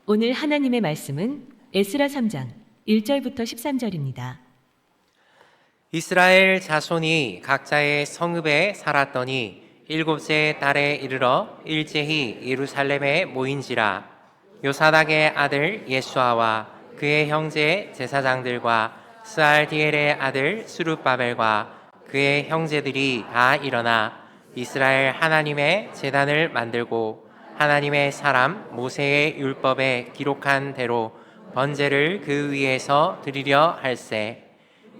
오늘 하나님의 말씀은 에스라 3장 1절부터 13절입니다. 이스라엘 자손이 각자의 성읍에 살았더니 일곱째 달에 이르러 일제히 예루살렘에 모인지라. 요사닥의 아들 예수아와 그의 형제 제사장들과 스알디엘의 아들 스룹바벨과 그의 형제들이 다 일어나 이스라엘 하나님의 제단을 만들고 하나님의 사람 모세의 율법에 기록한 대로 번제를 그 위에서 드리려 할세.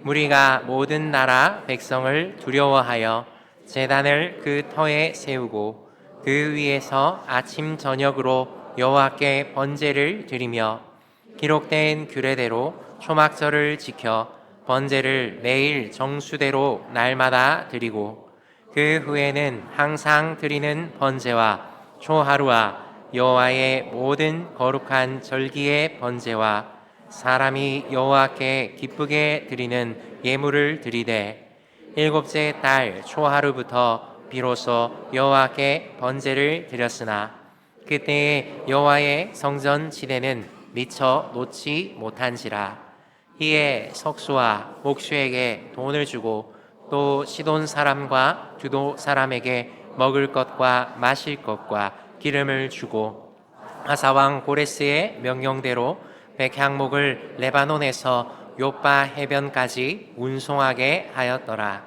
무리가 모든 나라 백성을 두려워하여 제단을 그 터에 세우고 그 위에서 아침 저녁으로 여호와께 번제를 드리며 기록된 규례대로 초막절을 지켜 번제를 매일 정수대로 날마다 드리고 그 후에는 항상 드리는 번제와 초하루와 여호와의 모든 거룩한 절기의 번제와 사람이 여호와께 기쁘게 드리는 예물을 드리되 일곱째 달 초하루부터 비로소 여호와께 번제를 드렸으나 그때에 여호와의 성전 지대는 미처 놓지 못한지라. 이에 석수와 목수에게 돈을 주고 또 시돈 사람과 두도 사람에게 먹을 것과 마실 것과 기름을 주고 아사왕 고레스의 명령대로 백향목을 레바논에서 요빠 해변까지 운송하게 하였더라.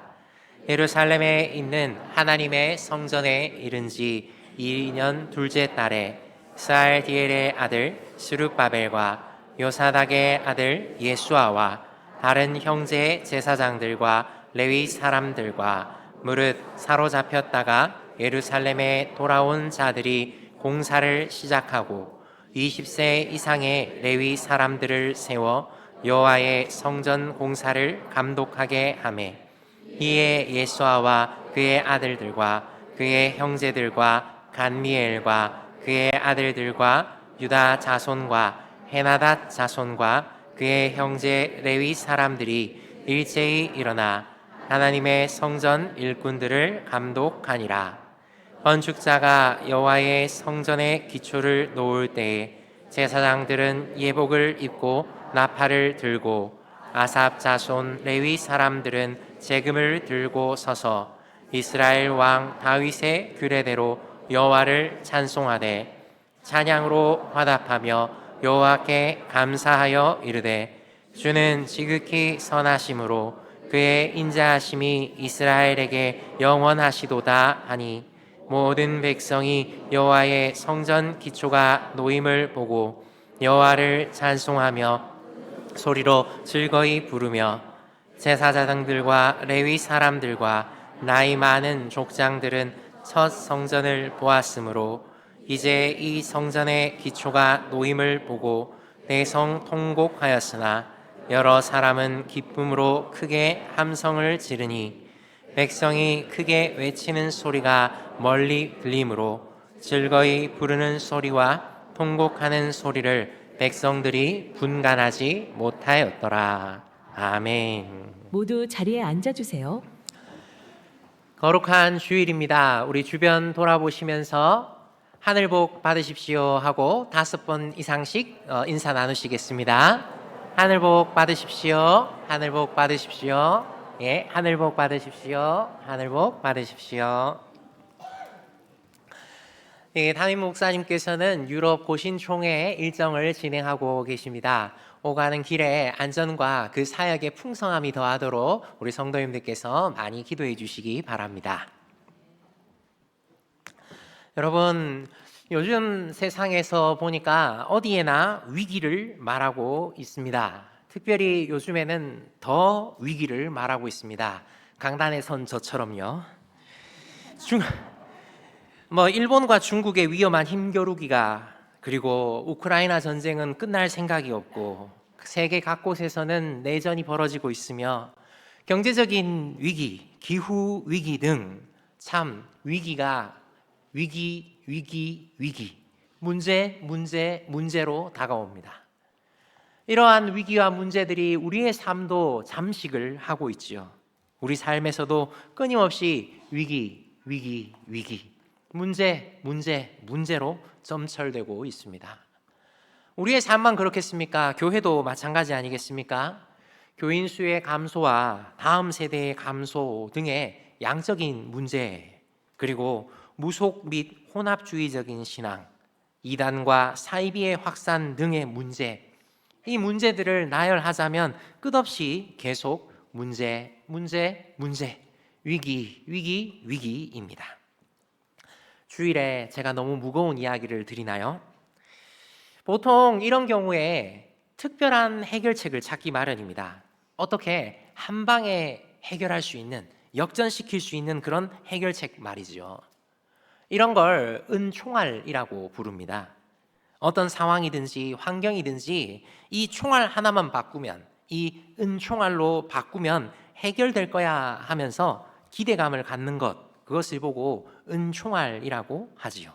예루살렘에 있는 하나님의 성전에 이른 지 2년 둘째 달에 스알디엘의 아들 스룹바벨과 요사닥의 아들 예수아와 다른 형제 제사장들과 레위 사람들과 무릇 사로잡혔다가 예루살렘에 돌아온 자들이 공사를 시작하고 20세 이상의 레위 사람들을 세워 여호와의 성전 공사를 감독하게 하매 이에 예수아와 그의 아들들과 그의 형제들과 간미엘과 그의 아들들과 유다 자손과 헤나닷 자손과 그의 형제 레위 사람들이 일제히 일어나 하나님의 성전 일꾼들을 감독하니라. 건축자가 여호와의 성전의 기초를 놓을 때에 제사장들은 예복을 입고 나팔을 들고 아삽 자손 레위 사람들은 재금을 들고 서서 이스라엘 왕 다윗의 규례대로 여호와를 찬송하되 찬양으로 화답하며 여호와께 감사하여 이르되 주는 지극히 선하심으로 그의 인자하심이 이스라엘에게 영원하시도다 하니 모든 백성이 여호와의 성전 기초가 놓임을 보고 여호와를 찬송하며 소리로 즐거이 부르며 제사장들과 레위 사람들과 나이 많은 족장들은 첫 성전을 보았으므로 이제 이 성전의 기초가 놓임을 보고 내성 통곡하였으나 여러 사람은 기쁨으로 크게 함성을 지르니 백성이 크게 외치는 소리가 멀리 들리므로 즐거이 부르는 소리와 통곡하는 소리를 백성들이 분간하지 못하였더라. 아멘. 모두 자리에 앉아주세요. 거룩한 주일입니다. 우리 주변 돌아보시면서 하늘 복 받으십시오 하고 5번 이상씩 인사 나누시겠습니다. 하늘 복 받으십시오. 하늘 복 받으십시오. 예, 하늘 복 받으십시오. 하늘 복 받으십시오. 예, 담임 목사님께서는 유럽 고신총회 일정을 진행하고 계십니다. 오가는 길에 안전과 그 사역의 풍성함이 더하도록 우리 성도님들께서 많이 기도해 주시기 바랍니다. 여러분, 요즘 세상에서 보니까 어디에나 위기를 말하고 있습니다. 특별히 요즘에는 더 위기를 말하고 있습니다. 강단에 선 저처럼요. 일본과 중국의 위험한 힘겨루기가, 그리고 우크라이나 전쟁은 끝날 생각이 없고 세계 각곳에서는 내전이 벌어지고 있으며 경제적인 위기, 기후 위기 등 참 위기가 문제로 다가옵니다. 이러한 위기와 문제들이 우리의 삶도 잠식을 하고 있지요. 우리 삶에서도 끊임없이 위기, 문제로 점철되고 있습니다. 우리의 삶만 그렇겠습니까? 교회도 마찬가지 아니겠습니까? 교인 수의 감소와 다음 세대의 감소 등의 양적인 문제, 그리고 무속 및 혼합주의적인 신앙, 이단과 사이비의 확산 등의 문제, 이 문제들을 나열하자면 끝없이 계속 문제, 위기, 위기입니다. 주일에 제가 너무 무거운 이야기를 드리나요? 보통 이런 경우에 특별한 해결책을 찾기 마련입니다. 어떻게 한 방에 해결할 수 있는, 역전시킬 수 있는 그런 해결책 말이죠. 이런 걸 은총알이라고 부릅니다. 어떤 상황이든지 환경이든지 이 총알 하나만 바꾸면, 이 은총알로 바꾸면 해결될 거야 하면서 기대감을 갖는 것, 그것을 보고 은총알이라고 하지요.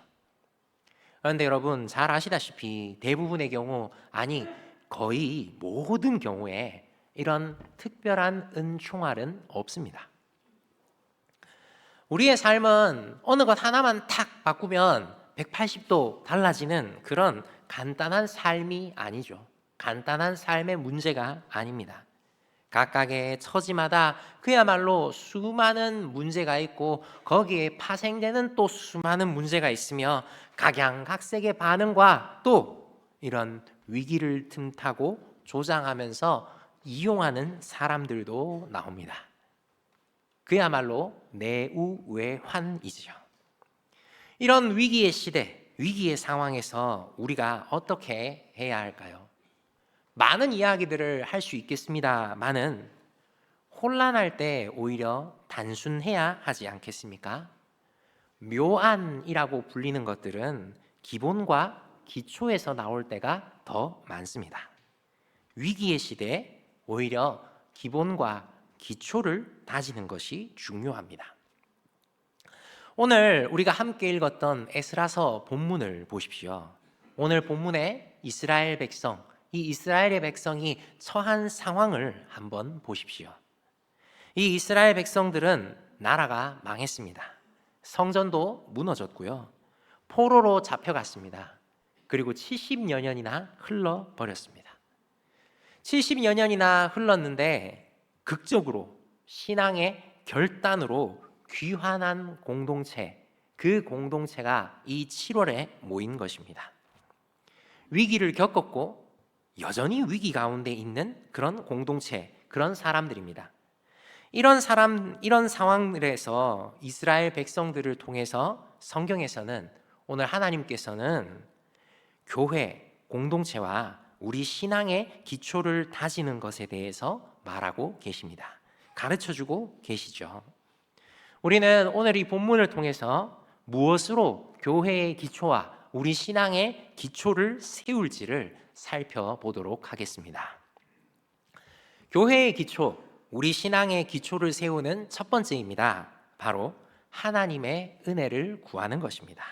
그런데 여러분 잘 아시다시피 대부분의 경우, 아니 거의 모든 경우에 이런 특별한 은총알은 없습니다. 우리의 삶은 어느 것 하나만 탁 바꾸면 180도 달라지는 그런 간단한 삶이 아니죠. 간단한 삶의 문제가 아닙니다. 각각의 처지마다 그야말로 수많은 문제가 있고 거기에 파생되는 또 수많은 문제가 있으며 각양각색의 반응과 또 이런 위기를 틈타고 조장하면서 이용하는 사람들도 나옵니다. 그야말로 내우외환이죠. 이런 위기의 시대, 위기의 상황에서 우리가 어떻게 해야 할까요? 많은 이야기들을 할 수 있겠습니다만은 혼란할 때 오히려 단순해야 하지 않겠습니까? 묘안이라고 불리는 것들은 기본과 기초에서 나올 때가 더 많습니다. 위기의 시대에 오히려 기본과 기초를 다지는 것이 중요합니다. 오늘 우리가 함께 읽었던 에스라서 본문을 보십시오. 오늘 본문에 이스라엘 백성, 이 이스라엘의 백성이 처한 상황을 한번 보십시오. 이 이스라엘 백성들은 나라가 망했습니다. 성전도 무너졌고요. 포로로 잡혀갔습니다. 그리고 70여 년이나 흘러버렸습니다. 70여 년이나 흘렀는데 극적으로 신앙의 결단으로 귀환한 공동체, 그 공동체가 이 7월에 모인 것입니다. 위기를 겪었고 여전히 위기 가운데 있는 그런 공동체, 그런 사람들입니다. 이런 상황들에서 이스라엘 백성들을 통해서 성경에서는 오늘 하나님께서는 교회, 공동체와 우리 신앙의 기초를 다지는 것에 대해서 말하고 계십니다. 가르쳐주고 계시죠. 우리는 오늘 이 본문을 통해서 무엇으로 교회의 기초와 우리 신앙의 기초를 세울지를 살펴보도록 하겠습니다. 교회의 기초, 우리 신앙의 기초를 세우는 첫 번째입니다. 바로 하나님의 은혜를 구하는 것입니다.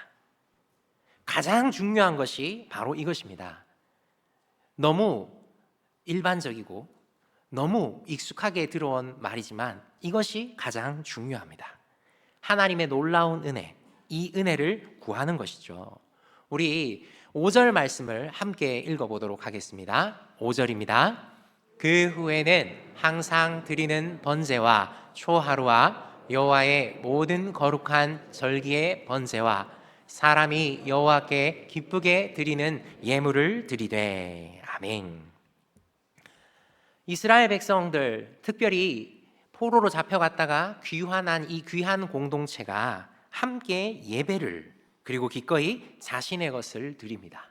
가장 중요한 것이 바로 이것입니다. 너무 일반적이고 너무 익숙하게 들어온 말이지만 이것이 가장 중요합니다. 하나님의 놀라운 은혜, 이 은혜를 구하는 것이죠. 우리 5절 말씀을 함께 읽어보도록 하겠습니다. 5절입니다. 그 후에는 항상 드리는 번제와 초하루와 여호와의 모든 거룩한 절기의 번제와 사람이 여호와께 기쁘게 드리는 예물을 드리되. 아멘. 이스라엘 백성들, 특별히 포로로 잡혀갔다가 귀환한 이 귀한 공동체가 함께 예배를, 그리고 기꺼이 자신의 것을 드립니다.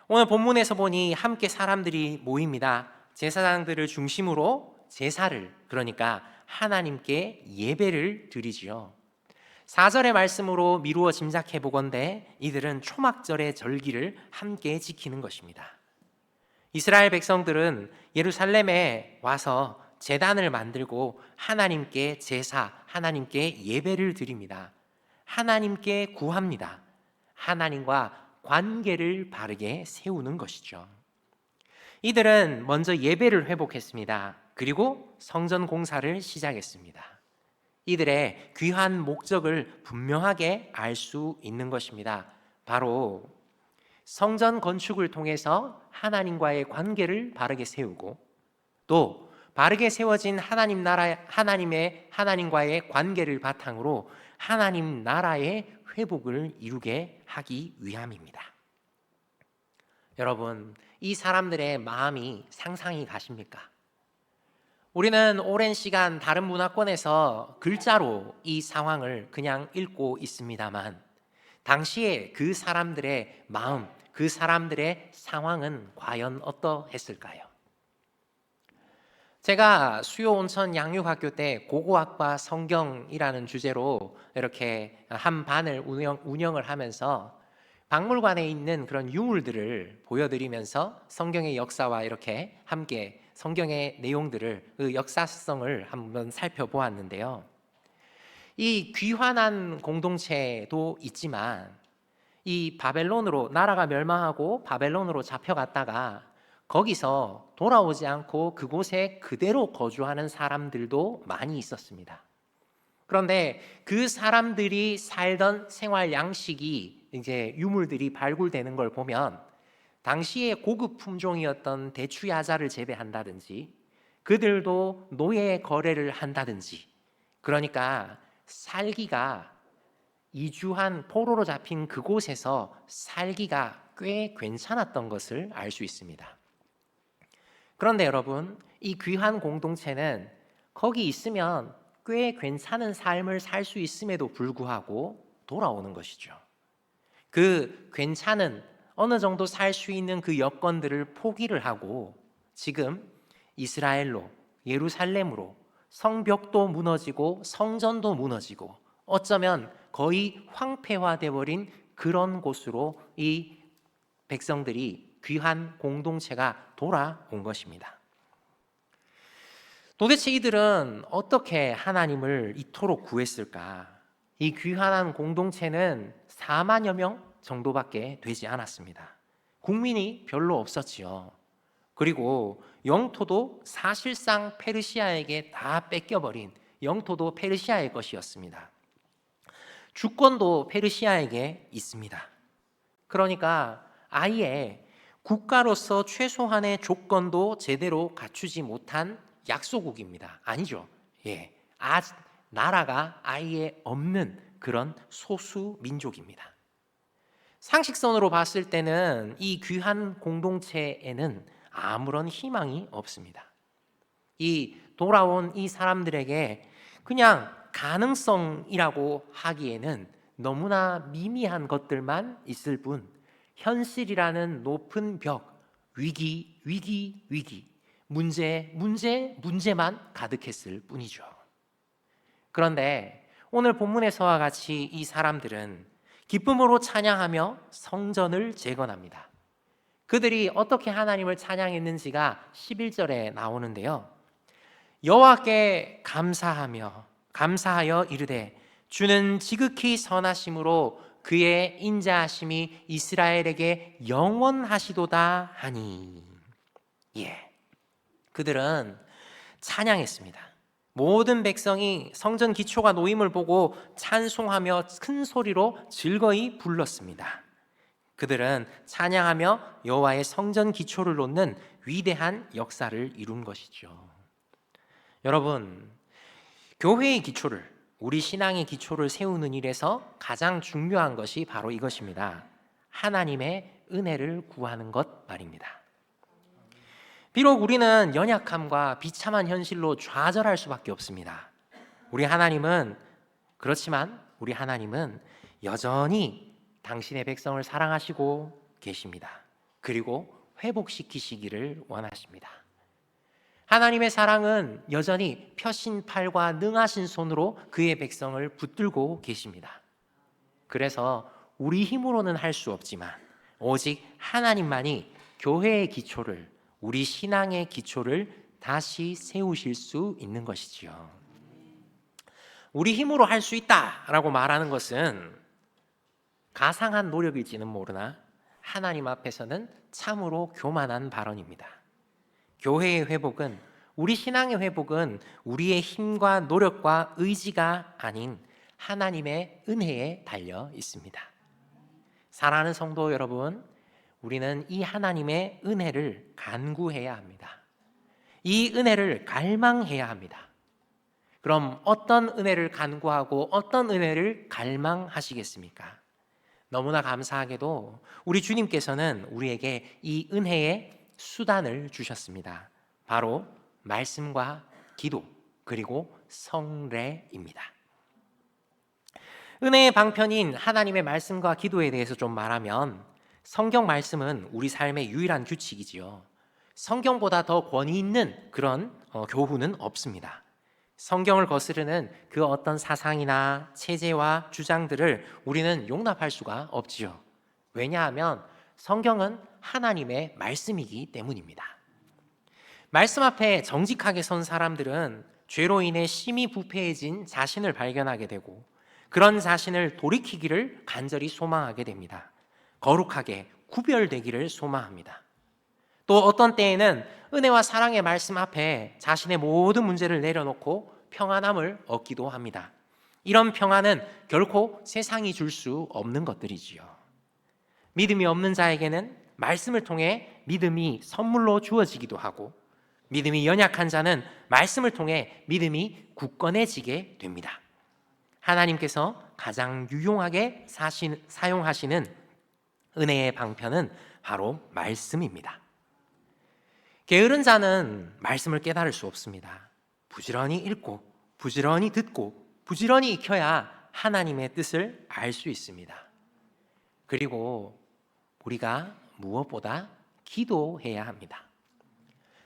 오늘 본문에서 보니 함께 사람들이 모입니다. 제사장들을 중심으로 제사를, 그러니까 하나님께 예배를 드리지요. 4절의 말씀으로 미루어 짐작해 보건대 이들은 초막절의 절기를 함께 지키는 것입니다. 이스라엘 백성들은 예루살렘에 와서 제단을 만들고 하나님께 제사, 하나님께 예배를 드립니다. 하나님께 구합니다. 하나님과 관계를 바르게 세우는 것이죠. 이들은 먼저 예배를 회복했습니다. 그리고 성전 공사를 시작했습니다. 이들의 귀한 목적을 분명하게 알 수 있는 것입니다. 바로 성전 건축을 통해서 하나님과의 관계를 바르게 세우고 또 바르게 세워진 하나님과의 관계를 바탕으로 하나님 나라의 회복을 이루게 하기 위함입니다. 여러분, 이 사람들의 마음이 상상이 가십니까? 우리는 오랜 시간 다른 문화권에서 글자로 이 상황을 그냥 읽고 있습니다만 당시에 그 사람들의 마음, 그 사람들의 상황은 과연 어떠했을까요? 제가 수요 온천 양육학교 때 고고학과 성경이라는 주제로 이렇게 한 반을 운영을 하면서 박물관에 있는 그런 유물들을 보여드리면서 성경의 역사와 이렇게 함께 성경의 내용들을 그 역사성을 한번 살펴보았는데요. 이 귀환한 공동체도 있지만 이 바벨론으로 나라가 멸망하고 바벨론으로 잡혀갔다가 거기서 돌아오지 않고 그곳에 그대로 거주하는 사람들도 많이 있었습니다. 그런데 그 사람들이 살던 생활 양식이 이제 유물들이 발굴되는 걸 보면 당시에 고급 품종이었던 대추야자를 재배한다든지 그들도 노예 거래를 한다든지 그러니까 살기가 이주한 포로로 잡힌 그곳에서 살기가 꽤 괜찮았던 것을 알 수 있습니다. 그런데 여러분, 이 귀한 공동체는 거기 있으면 꽤 괜찮은 삶을 살 수 있음에도 불구하고 돌아오는 것이죠. 그 괜찮은 어느 정도 살 수 있는 그 여건들을 포기를 하고 지금 이스라엘로 예루살렘으로 성벽도 무너지고 성전도 무너지고 어쩌면 거의 황폐화돼 버린 그런 곳으로 이 백성들이 귀한 공동체가 돌아온 것입니다. 도대체 이들은 어떻게 하나님을 이토록 구했을까? 이 귀한 공동체는 4만여 명 정도밖에 되지 않았습니다. 국민이 별로 없었지요. 그리고 영토도 사실상 페르시아에게 다 뺏겨버린 영토도 페르시아의 것이었습니다. 주권도 페르시아에게 있습니다. 그러니까 아예 국가로서 최소한의 조건도 제대로 갖추지 못한 약소국입니다. 아니죠. 예, 나라가 아예 없는 그런 소수 민족입니다. 상식선으로 봤을 때는 이 귀한 공동체에는 아무런 희망이 없습니다. 이 돌아온 이 사람들에게 그냥 가능성이라고 하기에는 너무나 미미한 것들만 있을 뿐 현실이라는 높은 벽, 위기, 문제만 가득했을 뿐이죠. 그런데 오늘 본문에서와 같이 이 사람들은 기쁨으로 찬양하며 성전을 재건합니다. 그들이 어떻게 하나님을 찬양했는지가 11절에 나오는데요. 여호와께 감사하여 이르되 주는 지극히 선하심으로 그의 인자하심이 이스라엘에게 영원하시도다 하니. 예, 그들은 찬양했습니다. 모든 백성이 성전 기초가 놓임을 보고 찬송하며 큰 소리로 즐거이 불렀습니다. 그들은 찬양하며 여호와의 성전 기초를 놓는 위대한 역사를 이룬 것이죠. 여러분, 교회의 기초를, 우리 신앙의 기초를 세우는 일에서 가장 중요한 것이 바로 이것입니다. 하나님의 은혜를 구하는 것 말입니다. 비록 우리는 연약함과 비참한 현실로 좌절할 수밖에 없습니다. 그렇지만 우리 하나님은 여전히 당신의 백성을 사랑하시고 계십니다. 그리고 회복시키시기를 원하십니다. 하나님의 사랑은 여전히 펴신 팔과 능하신 손으로 그의 백성을 붙들고 계십니다. 그래서 우리 힘으로는 할 수 없지만 오직 하나님만이 교회의 기초를, 우리 신앙의 기초를 다시 세우실 수 있는 것이지요. 우리 힘으로 할 수 있다라고 말하는 것은 가상한 노력일지는 모르나 하나님 앞에서는 참으로 교만한 발언입니다. 교회의 회복은, 우리 신앙의 회복은 우리의 힘과 노력과 의지가 아닌 하나님의 은혜에 달려 있습니다. 사랑하는 성도 여러분, 우리는 이 하나님의 은혜를 간구해야 합니다. 이 은혜를 갈망해야 합니다. 그럼 어떤 은혜를 간구하고 어떤 은혜를 갈망하시겠습니까? 너무나 감사하게도 우리 주님께서는 우리에게 이 은혜의 수단을 주셨습니다. 바로 말씀과 기도 그리고 성례입니다. 은혜의 방편인 하나님의 말씀과 기도에 대해서 좀 말하면 성경 말씀은 우리 삶의 유일한 규칙이지요. 성경보다 더 권위 있는 그런 교훈은 없습니다. 성경을 거스르는 그 어떤 사상이나 체제와 주장들을 우리는 용납할 수가 없지요. 왜냐하면 성경은 하나님의 말씀이기 때문입니다. 말씀 앞에 정직하게 선 사람들은 죄로 인해 심히 부패해진 자신을 발견하게 되고 그런 자신을 돌이키기를 간절히 소망하게 됩니다. 거룩하게 구별되기를 소망합니다. 또 어떤 때에는 은혜와 사랑의 말씀 앞에 자신의 모든 문제를 내려놓고 평안함을 얻기도 합니다. 이런 평안은 결코 세상이 줄 수 없는 것들이지요. 믿음이 없는 자에게는 말씀을 통해 믿음이 선물로 주어지기도 하고 믿음이 연약한 자는 말씀을 통해 믿음이 굳건해지게 됩니다. 하나님께서 가장 유용하게 사용하시는 은혜의 방편은 바로 말씀입니다. 게으른 자는 말씀을 깨달을 수 없습니다. 부지런히 읽고 부지런히 듣고 부지런히 익혀야 하나님의 뜻을 알 수 있습니다. 그리고 우리가 무엇보다 기도해야 합니다.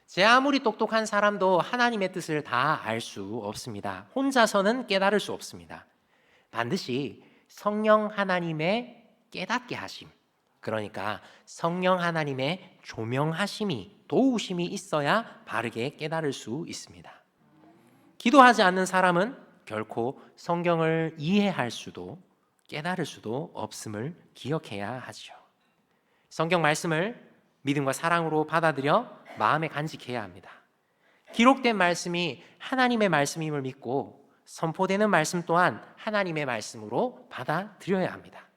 제 아무리 똑똑한 사람도 하나님의 뜻을 다 알 수 없습니다. 혼자서는 깨달을 수 없습니다. 반드시 성령 하나님의 깨닫게 하심, 그러니까 성령 하나님의 조명하심이 도우심이 있어야 바르게 깨달을 수 있습니다. 기도하지 않는 사람은 결코 성경을 이해할 수도 깨달을 수도 없음을 기억해야 하죠. 성경 말씀을 믿음과 사랑으로 받아들여 마음에 간직해야 합니다. 기록된 말씀이 하나님의 말씀임을 믿고 선포되는 말씀 또한 하나님의 말씀으로 받아들여야 합니다.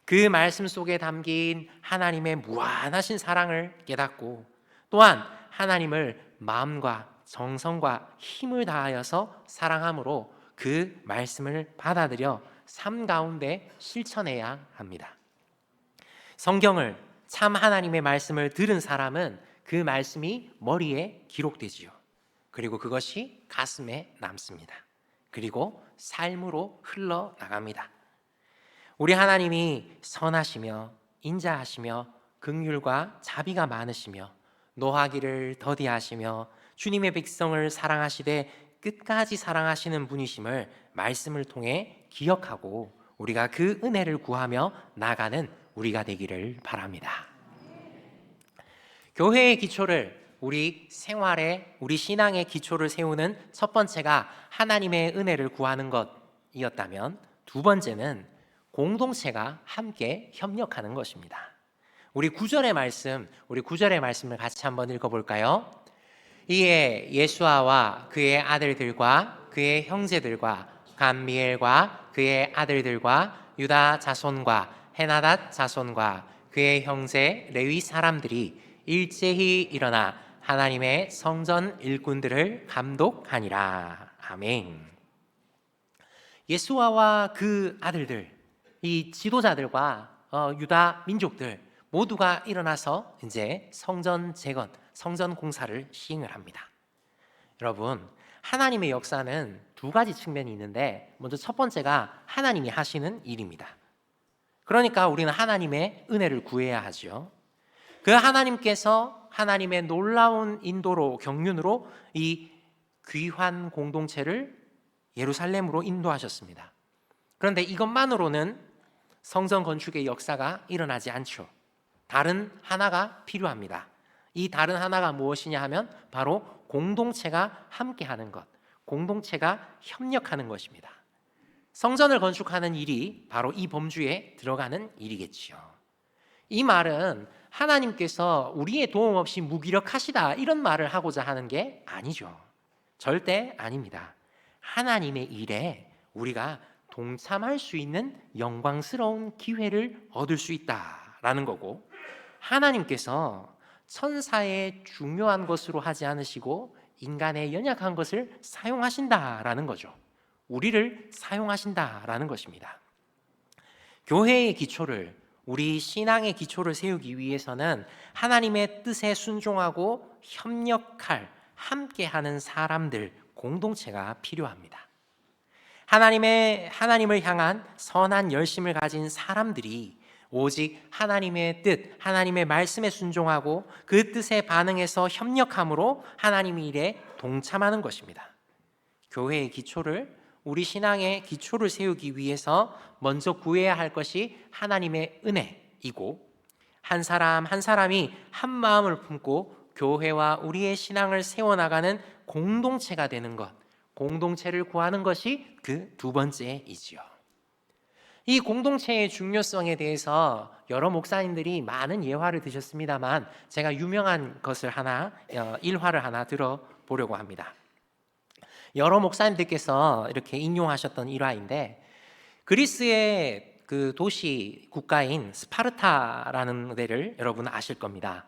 그 말씀 속에 담긴 하나님의 무한하신 사랑을 깨닫고 또한 하나님을 마음과 정성과 힘을 다하여서 사랑함으로 그 말씀을 받아들여 삶 가운데 실천해야 합니다. 성경을 참 하나님의 말씀을 들은 사람은 그 말씀이 머리에 기록되지요. 그리고 그것이 가슴에 남습니다. 그리고 삶으로 흘러나갑니다. 우리 하나님이 선하시며 인자하시며 긍휼과 자비가 많으시며 노하기를 더디하시며 주님의 백성을 사랑하시되 끝까지 사랑하시는 분이심을 말씀을 통해 기억하고 우리가 그 은혜를 구하며 나가는 우리가 되기를 바랍니다. 교회의 기초를 우리 생활에 우리 신앙의 기초를 세우는 첫 번째가 하나님의 은혜를 구하는 것이었다면 두 번째는 공동체가 함께 협력하는 것입니다. 우리 9절의 말씀을 같이 한번 읽어볼까요? 이에 예수아와 그의 아들들과 그의 형제들과 감미엘과 그의 아들들과 유다 자손과 헤나닷 자손과 그의 형제 레위 사람들이 일제히 일어나 하나님의 성전 일꾼들을 감독하니라. 아멘. 예수아와 그 아들들, 이 지도자들과 유다 민족들 모두가 일어나서 이제 성전 재건, 성전 공사를 시행을 합니다. 여러분, 하나님의 역사는 두 가지 측면이 있는데 먼저 첫 번째가 하나님이 하시는 일입니다. 그러니까 우리는 하나님의 은혜를 구해야 하죠. 그 하나님께서 하나님의 놀라운 인도로 경륜으로 이 귀한 공동체를 예루살렘으로 인도하셨습니다. 그런데 이것만으로는 성전 건축의 역사가 일어나지 않죠. 다른 하나가 필요합니다. 이 다른 하나가 무엇이냐 하면 바로 공동체가 함께하는 것, 공동체가 협력하는 것입니다. 성전을 건축하는 일이 바로 이 범주에 들어가는 일이겠지요. 이 말은 하나님께서 우리의 도움 없이 무기력하시다 이런 말을 하고자 하는 게 아니죠. 절대 아닙니다. 하나님의 일에 우리가 동참할 수 있는 영광스러운 기회를 얻을 수 있다라는 거고 하나님께서 천사의 중요한 것으로 하지 않으시고 인간의 연약한 것을 사용하신다라는 거죠. 우리를 사용하신다라는 것입니다. 교회의 기초를, 우리 신앙의 기초를 세우기 위해서는 하나님의 뜻에 순종하고 협력할, 함께하는 사람들, 공동체가 필요합니다. 하나님을 향한 선한 열심을 가진 사람들이 오직 하나님의 뜻, 하나님의 말씀에 순종하고 그 뜻에 반응해서 협력함으로 하나님의 일에 동참하는 것입니다. 교회의 기초를, 우리 신앙의 기초를 세우기 위해서 먼저 구해야 할 것이 하나님의 은혜이고, 한 사람 한 사람이 한 마음을 품고 교회와 우리의 신앙을 세워나가는 공동체가 되는 것, 공동체를 구하는 것이 그 두 번째이지요. 이 공동체의 중요성에 대해서 여러 목사님들이 많은 예화를 드셨습니다만, 제가 유명한 것을 일화를 하나 들어보려고 합니다. 여러 목사님들께서 이렇게 인용하셨던 일화인데, 그리스의 그 도시 국가인 스파르타라는 데를 여러분 아실 겁니다.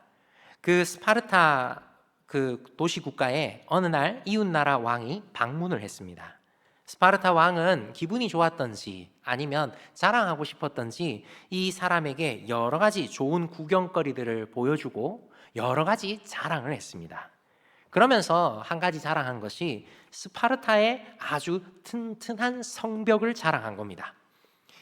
그 스파르타 그 도시 국가에 어느 날 이웃나라 왕이 방문을 했습니다. 스파르타 왕은 기분이 좋았던지 아니면 자랑하고 싶었던지 이 사람에게 여러 가지 좋은 구경거리들을 보여주고 여러 가지 자랑을 했습니다. 그러면서 한 가지 자랑한 것이 스파르타의 아주 튼튼한 성벽을 자랑한 겁니다.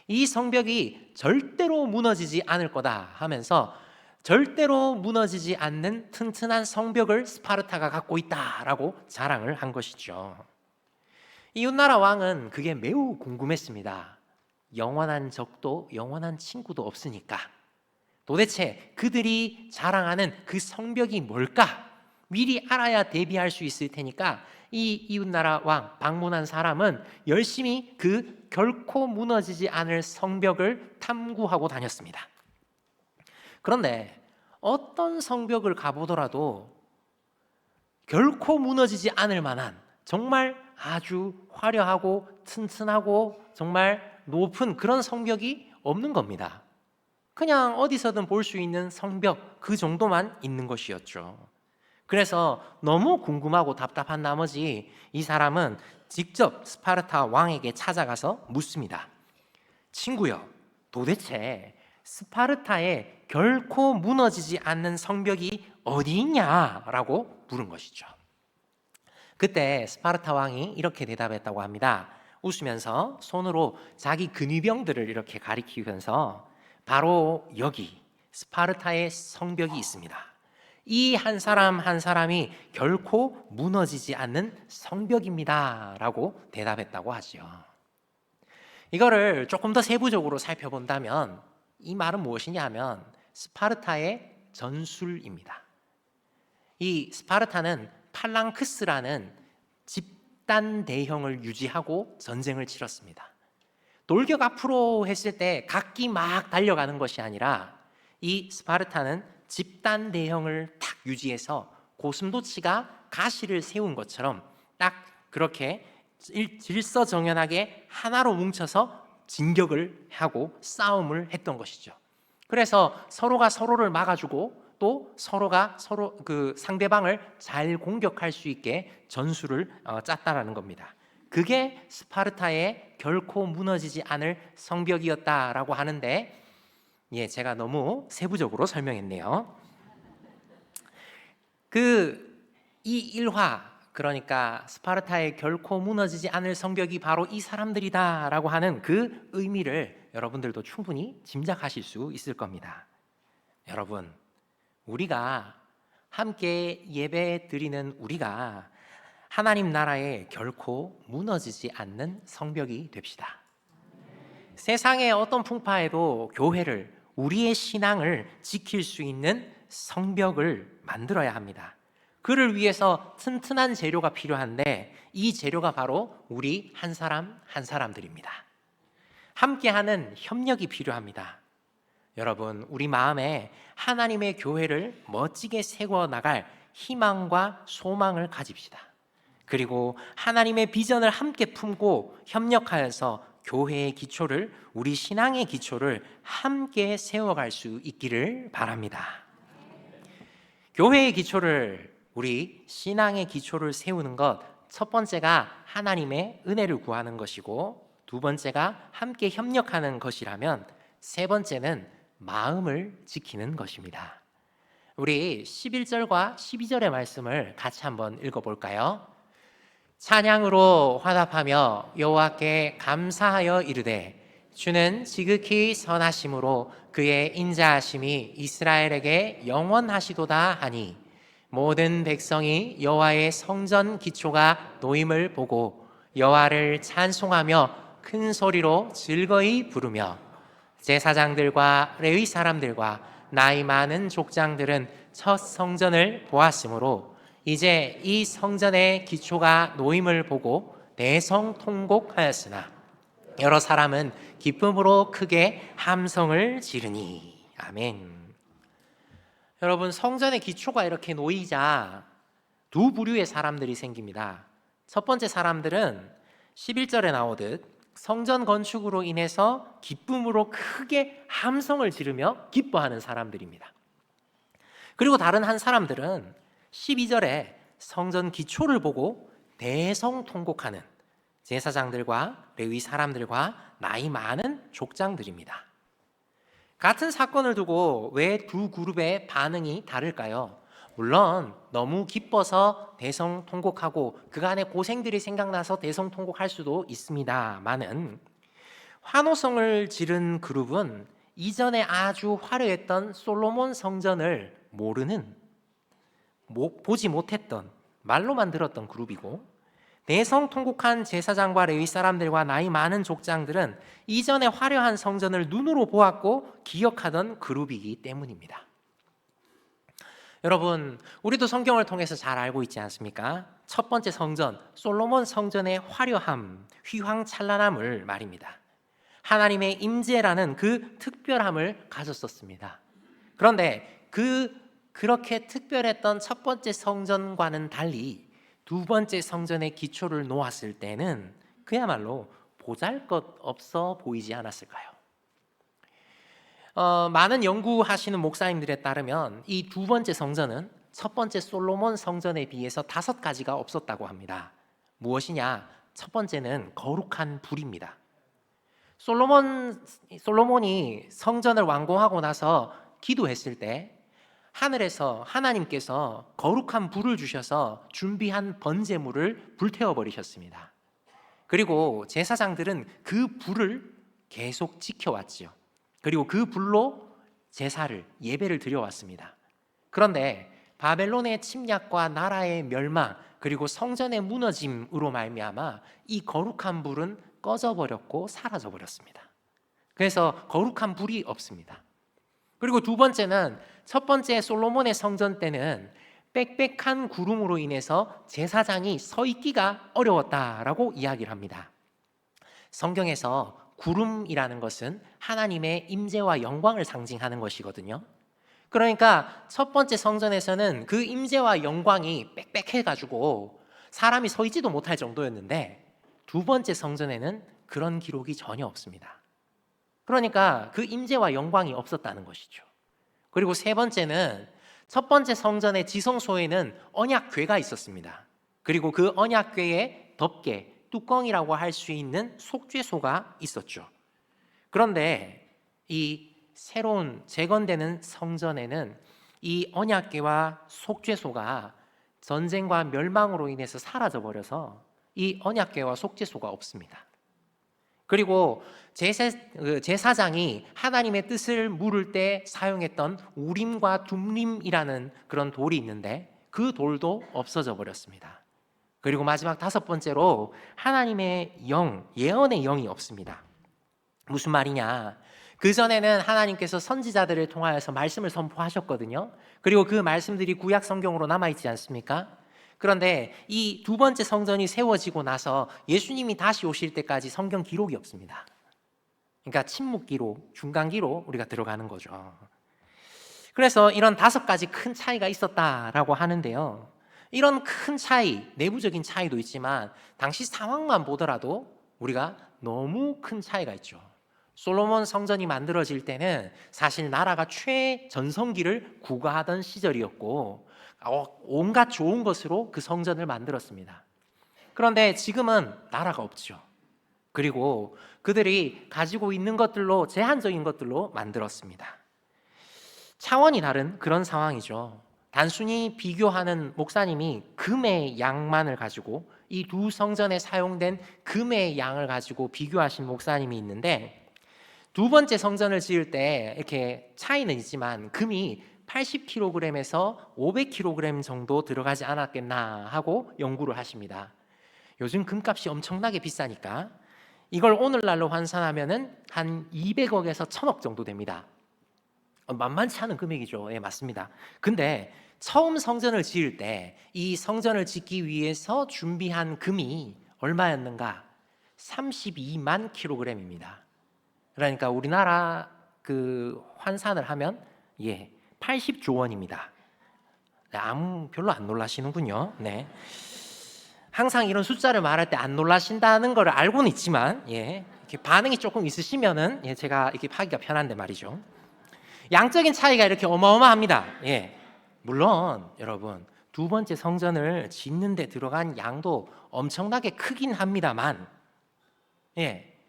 이 성벽이 절대로 무너지지 않을 거다 하면서 절대로 무너지지 않는 튼튼한 성벽을 스파르타가 갖고 있다라고 자랑을 한 것이죠. 이웃나라 왕은 그게 매우 궁금했습니다. 영원한 적도 영원한 친구도 없으니까 도대체 그들이 자랑하는 그 성벽이 뭘까? 미리 알아야 대비할 수 있을 테니까 이 이웃나라 왕 방문한 사람은 열심히 그 결코 무너지지 않을 성벽을 탐구하고 다녔습니다. 그런데 어떤 성벽을 가보더라도 결코 무너지지 않을 만한 정말 아주 화려하고 튼튼하고 정말 높은 그런 성벽이 없는 겁니다. 그냥 어디서든 볼 수 있는 성벽 그 정도만 있는 것이었죠. 그래서 너무 궁금하고 답답한 나머지 이 사람은 직접 스파르타 왕에게 찾아가서 묻습니다. 친구여, 도대체 스파르타에 결코 무너지지 않는 성벽이 어디 있냐라고 물은 것이죠. 그때 스파르타 왕이 이렇게 대답했다고 합니다. 웃으면서 손으로 자기 근위병들을 이렇게 가리키면서 바로 여기 스파르타의 성벽이 있습니다. 이 한 사람 한 사람이 결코 무너지지 않는 성벽입니다 라고 대답했다고 하죠. 이거를 조금 더 세부적으로 살펴본다면 이 말은 무엇이냐 하면 스파르타의 전술입니다. 이 스파르타는 팔랑크스라는 집단 대형을 유지하고 전쟁을 치렀습니다. 돌격 앞으로 했을 때 각기 막 달려가는 것이 아니라 이 스파르타는 집단 대형을 딱 유지해서 고슴도치가 가시를 세운 것처럼 딱 그렇게 질서정연하게 하나로 뭉쳐서 진격을 하고 싸움을 했던 것이죠. 그래서 서로가 서로를 막아주고 또 서로가 서로 그 상대방을 잘 공격할 수 있게 전술을 짰다라는 겁니다. 그게 스파르타의 결코 무너지지 않을 성벽이었다라고 하는데, 제가 너무 세부적으로 설명했네요. 이 일화, 그러니까 스파르타의 결코 무너지지 않을 성벽이 바로 이 사람들이다라고 하는 그 의미를 여러분들도 충분히 짐작하실 수 있을 겁니다. 여러분, 우리가 함께 예배 드리는 우리가 하나님 나라에 결코 무너지지 않는 성벽이 됩시다. 세상의 어떤 풍파에도 교회를, 우리의 신앙을 지킬 수 있는 성벽을 만들어야 합니다. 그를 위해서 튼튼한 재료가 필요한데 이 재료가 바로 우리 한 사람 한 사람들입니다. 함께하는 협력이 필요합니다. 여러분, 우리 마음에 하나님의 교회를 멋지게 세워나갈 희망과 소망을 가집시다. 그리고 하나님의 비전을 함께 품고 협력하여서 교회의 기초를, 우리 신앙의 기초를 함께 세워갈 수 있기를 바랍니다. 교회의 기초를, 우리 신앙의 기초를 세우는 것, 첫 번째가 하나님의 은혜를 구하는 것이고, 두 번째가 함께 협력하는 것이라면, 세 번째는 마음을 지키는 것입니다. 우리 11절과 12절의 말씀을 같이 한번 읽어볼까요? 찬양으로 화답하며 여호와께 감사하여 이르되 주는 지극히 선하심으로 그의 인자하심이 이스라엘에게 영원하시도다 하니 모든 백성이 여호와의 성전 기초가 놓임을 보고 여호와를 찬송하며 큰 소리로 즐거이 부르며 제사장들과 레위 사람들과 나이 많은 족장들은 첫 성전을 보았으므로 이제 이 성전의 기초가 놓임을 보고 대성통곡하였으나 여러 사람은 기쁨으로 크게 함성을 지르니. 아멘. 여러분, 성전의 기초가 이렇게 놓이자 두 부류의 사람들이 생깁니다. 첫 번째 사람들은 11절에 나오듯 성전 건축으로 인해서 기쁨으로 크게 함성을 지르며 기뻐하는 사람들입니다. 그리고 다른 한 사람들은 12절에 성전 기초를 보고 대성통곡하는 제사장들과 레위 사람들과 나이 많은 족장들입니다. 같은 사건을 두고 왜 두 그룹의 반응이 다를까요? 물론 너무 기뻐서 대성통곡하고 그간의 고생들이 생각나서 대성통곡할 수도 있습니다만은, 환호성을 지른 그룹은 이전에 아주 화려했던 솔로몬 성전을 모르는, 보지 못했던, 말로만 들었던 그룹이고, 대성통곡한 제사장과 레위 사람들과 나이 많은 족장들은 이전에 화려한 성전을 눈으로 보았고 기억하던 그룹이기 때문입니다. 여러분, 우리도 성경을 통해서 잘 알고 있지 않습니까? 첫 번째 성전, 솔로몬 성전의 화려함, 휘황찬란함을 말입니다. 하나님의 임재라는 그 특별함을 가졌었습니다. 그런데 그렇게 특별했던 첫 번째 성전과는 달리 두 번째 성전의 기초를 놓았을 때는 그야말로 보잘것없어 보이지 않았을까요? 많은 연구하시는 목사님들에 따르면 이 두 번째 성전은 첫 번째 솔로몬 성전에 비해서 5가지가 없었다고 합니다. 무엇이냐? 첫 번째는 거룩한 불입니다. 솔로몬이 성전을 완공하고 나서 기도했을 때 하늘에서 하나님께서 거룩한 불을 주셔서 준비한 번제물을 불태워 버리셨습니다. 그리고 제사장들은 그 불을 계속 지켜왔지요. 그리고 그 불로 제사를, 예배를 드려왔습니다. 그런데 바벨론의 침략과 나라의 멸망, 그리고 성전의 무너짐으로 말미암아 이 거룩한 불은 꺼져버렸고 사라져버렸습니다. 그래서 거룩한 불이 없습니다. 그리고 두 번째는 첫 번째 솔로몬의 성전 때는 빽빽한 구름으로 인해서 제사장이 서 있기가 어려웠다라고 이야기를 합니다. 성경에서 구름이라는 것은 하나님의 임재와 영광을 상징하는 것이거든요. 그러니까 첫 번째 성전에서는 그 임재와 영광이 빽빽해가지고 사람이 서 있지도 못할 정도였는데, 두 번째 성전에는 그런 기록이 전혀 없습니다. 그러니까 그 임재와 영광이 없었다는 것이죠. 그리고 세 번째는 첫 번째 성전의 지성소에는 언약궤가 있었습니다. 그리고 그 언약궤에 덮개, 뚜껑이라고 할 수 있는 속죄소가 있었죠. 그런데 이 새로운 재건되는 성전에는 이 언약궤와 속죄소가 전쟁과 멸망으로 인해서 사라져버려서 이 언약궤와 속죄소가 없습니다. 그리고 제사장이 하나님의 뜻을 물을 때 사용했던 우림과 둠림이라는 그런 돌이 있는데 그 돌도 없어져 버렸습니다. 그리고 마지막 5번째로 하나님의 영, 예언의 영이 없습니다. 무슨 말이냐? 그전에는 하나님께서 선지자들을 통하여서 말씀을 선포하셨거든요. 그리고 그 말씀들이 구약 성경으로 남아있지 않습니까? 그런데 이 두 번째 성전이 세워지고 나서 예수님이 다시 오실 때까지 성경 기록이 없습니다. 그러니까 침묵기로, 중간기로 우리가 들어가는 거죠. 그래서 이런 5가지 큰 차이가 있었다라고 하는데요. 이런 큰 차이, 내부적인 차이도 있지만 당시 상황만 보더라도 우리가 너무 큰 차이가 있죠. 솔로몬 성전이 만들어질 때는 사실 나라가 최전성기를 구가하던 시절이었고 온갖 좋은 것으로 그 성전을 만들었습니다. 그런데 지금은 나라가 없죠. 그리고 그들이 가지고 있는 것들로 제한적인 것들로 만들었습니다. 차원이 다른 그런 상황이죠. 단순히 비교하는 목사님이 금의 양만을 가지고 이 두 성전에 사용된 금의 양을 가지고 비교하신 목사님이 있는데 두 번째 성전을 지을 때 이렇게 차이는 있지만 금이 80kg에서 500kg 정도 들어가지 않았겠나 하고 연구를 하십니다. 요즘 금값이 엄청나게 비싸니까 이걸 오늘날로 환산하면은 한 200억에서 1000억 정도 됩니다. 만만치 않은 금액이죠. 예, 맞습니다. 근데 처음 성전을 지을 때 이 성전을 짓기 위해서 준비한 금이 얼마였는가? 32만 kg입니다. 그러니까 우리나라 그 환산을 하면 80조 원입니다. 별로 안 놀라시는군요. 네. 항상 이런 숫자를 말할 때 안 놀라신다는 걸 알고는 있지만 이렇게 반응이 조금 있으시면은 제가 이렇게 하기가 편한데 말이죠. 양적인 차이가 이렇게 어마어마합니다. 물론 여러분 두 번째 성전을 짓는 데 들어간 양도 엄청나게 크긴 합니다만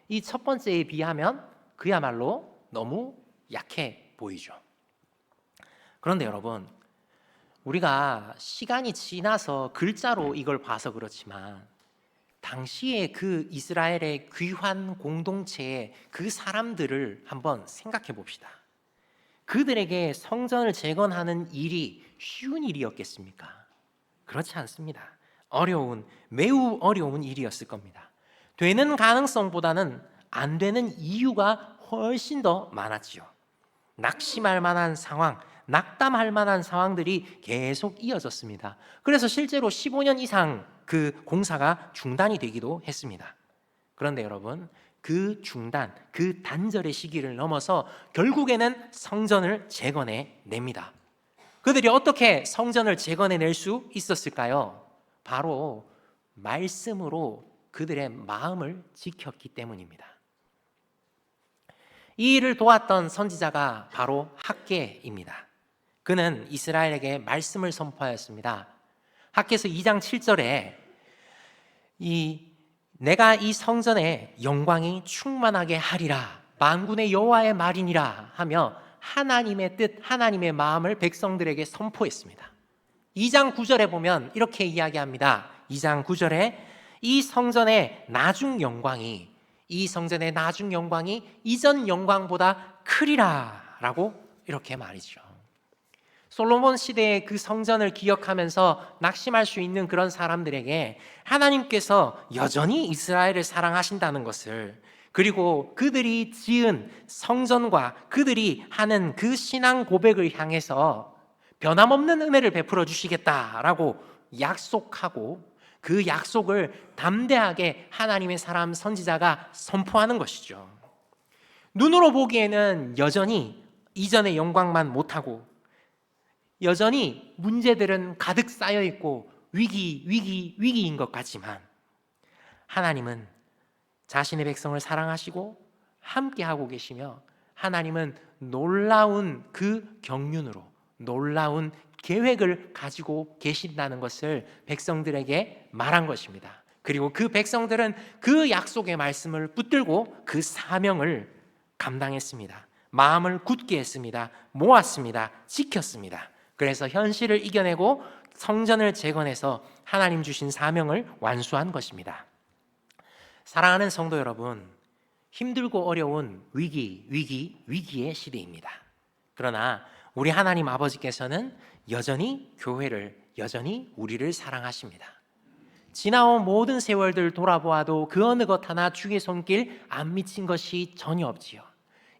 이 첫 번째에 비하면 그야말로 너무 약해 보이죠. 그런데 여러분 우리가 시간이 지나서 글자로 이걸 봐서 그렇지만 당시에 그 이스라엘의 귀환 공동체의 그 사람들을 한번 생각해 봅시다. 그들에게 성전을 재건하는 일이 쉬운 일이었겠습니까? 그렇지 않습니다. 매우 어려운 일이었을 겁니다. 되는 가능성보다는 안 되는 이유가 훨씬 더 많았지요. 낙심할 만한 상황, 낙담할 만한 상황들이 계속 이어졌습니다. 그래서 실제로 15년 이상 그 공사가 중단이 되기도 했습니다. 그런데 여러분, 그 중단, 그 단절의 시기를 넘어서 결국에는 성전을 재건해 냅니다. 그들이 어떻게 성전을 재건해 낼 수 있었을까요? 바로 말씀으로 그들의 마음을 지켰기 때문입니다. 이 일을 도왔던 선지자가 바로 학개입니다. 그는 이스라엘에게 말씀을 선포하였습니다. 학개서 2장 7절에 내가 이 성전에 영광이 충만하게 하리라 만군의 여호와의 말이니라 하며 하나님의 뜻, 하나님의 마음을 백성들에게 선포했습니다. 2장 9절에 보면 이렇게 이야기합니다. 2장 9절에 이 성전의 나중 영광이 이전 영광보다 크리라 라고 이렇게 말이죠. 솔로몬 시대의 그 성전을 기억하면서 낙심할 수 있는 그런 사람들에게 하나님께서 여전히 이스라엘을 사랑하신다는 것을, 그리고 그들이 지은 성전과 그들이 하는 그 신앙 고백을 향해서 변함없는 은혜를 베풀어 주시겠다라고 약속하고 그 약속을 담대하게 하나님의 사람 선지자가 선포하는 것이죠. 눈으로 보기에는 여전히 이전의 영광만 못하고 여전히 문제들은 가득 쌓여 있고 위기인 것 같지만 하나님은 자신의 백성을 사랑하시고 함께하고 계시며 하나님은 놀라운 그 경륜으로 놀라운 계획을 가지고 계신다는 것을 백성들에게 말한 것입니다. 그리고 그 백성들은 그 약속의 말씀을 붙들고 그 사명을 감당했습니다. 마음을 굳게 했습니다. 모았습니다. 지켰습니다. 그래서 현실을 이겨내고 성전을 재건해서 하나님 주신 사명을 완수한 것입니다. 사랑하는 성도 여러분, 힘들고 어려운 위기의 시대입니다. 그러나 우리 하나님 아버지께서는 여전히 우리를 사랑하십니다. 지나온 모든 세월들 돌아보아도 그 어느 것 하나 주의 손길 안 미친 것이 전혀 없지요.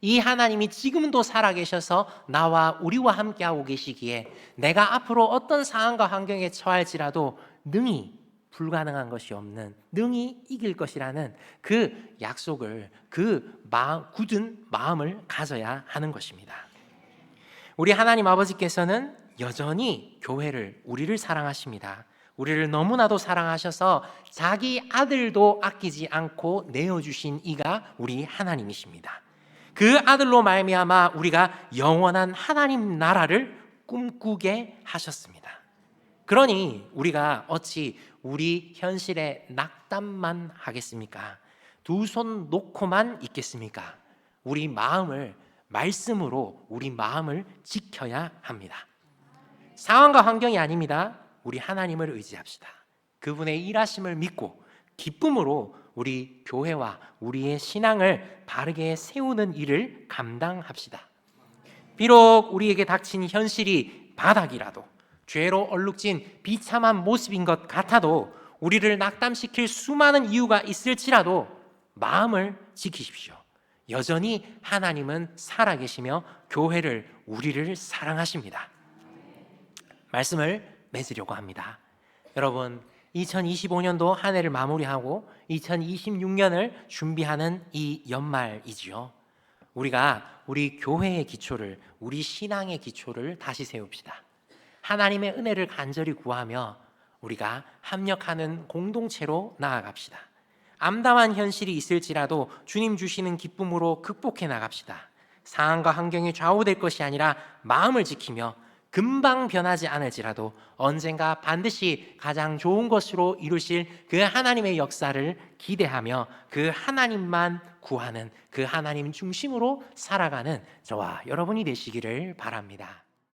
이 하나님이 지금도 살아계셔서 나와 우리와 함께하고 계시기에 내가 앞으로 어떤 상황과 환경에 처할지라도 능히 불가능한 것이 없는, 능히 이길 것이라는 그 약속을, 굳은 마음을 가져야 하는 것입니다. 우리 하나님 아버지께서는 여전히 우리를 사랑하십니다. 우리를 너무나도 사랑하셔서 자기 아들도 아끼지 않고 내어주신 이가 우리 하나님이십니다. 그 아들로 말미암아 우리가 영원한 하나님 나라를 꿈꾸게 하셨습니다. 그러니 우리가 어찌 우리 현실에 낙담만 하겠습니까? 두 손 놓고만 있겠습니까? 우리 마음을 말씀으로 우리 마음을 지켜야 합니다. 상황과 환경이 아닙니다. 우리 하나님을 의지합시다. 그분의 일하심을 믿고 기쁨으로 우리 교회와 우리의 신앙을 바르게 세우는 일을 감당합시다. 비록 우리에게 닥친 현실이 바닥이라도 죄로 얼룩진 비참한 모습인 것 같아도 우리를 낙담시킬 수많은 이유가 있을지라도 마음을 지키십시오. 여전히 하나님은 살아계시며 교회를 우리를 사랑하십니다. 말씀을 맺으려고 합니다. 여러분, 2025년도 한 해를 마무리하고 2026년을 준비하는 이 연말이지요. 우리가 우리 교회의 기초를, 우리 신앙의 기초를 다시 세웁시다. 하나님의 은혜를 간절히 구하며 우리가 합력하는 공동체로 나아갑시다. 암담한 현실이 있을지라도 주님 주시는 기쁨으로 극복해 나갑시다. 상황과 환경이 좌우될 것이 아니라 마음을 지키며 금방 변하지 않을지라도 언젠가 반드시 가장 좋은 것으로 이루실 그 하나님의 역사를 기대하며 그 하나님만 구하는, 그 하나님 중심으로 살아가는 저와 여러분이 되시기를 바랍니다.